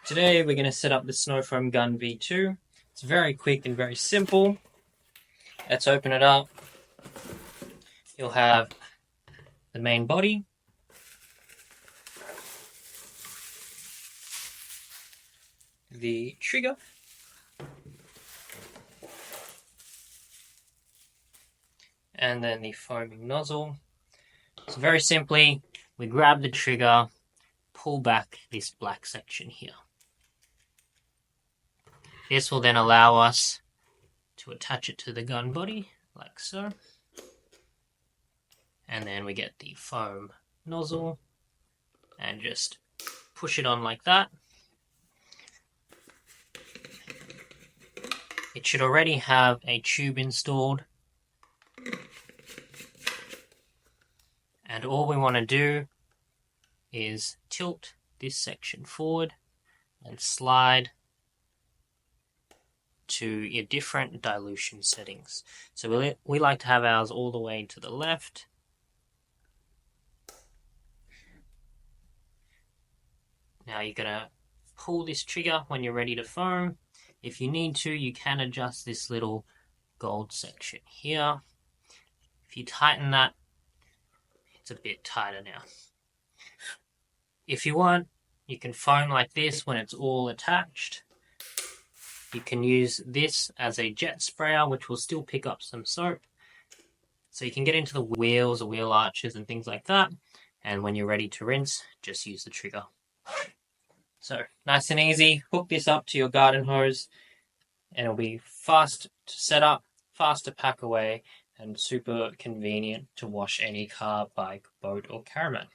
Today we're going to set up the Snow Foam Gun V2. It's very quick and very simple. Let's open it up. You'll have the main body, the trigger, and then the foaming nozzle. So very simply, we grab the trigger, pull back this black section here. This will then allow us to attach it to the gun body, like so. And then we get the foam nozzle and just push it on like that. It should already have a tube installed. And all we want to do is tilt this section forward and slide to your different dilution settings. So we like to have ours all the way to the left. Now you're going to pull this trigger when you're ready to foam. If you need to, you can adjust this little gold section here. If you tighten that, it's a bit tighter now. If you want, you can foam like this when it's all attached. You can use this as a jet sprayer, which will still pick up some soap. So you can get into the wheels or wheel arches and things like that. And when you're ready to rinse, just use the trigger. So nice and easy. Hook this up to your garden hose and it'll be fast to set up, fast to pack away, and super convenient to wash any car, bike, boat or caravan.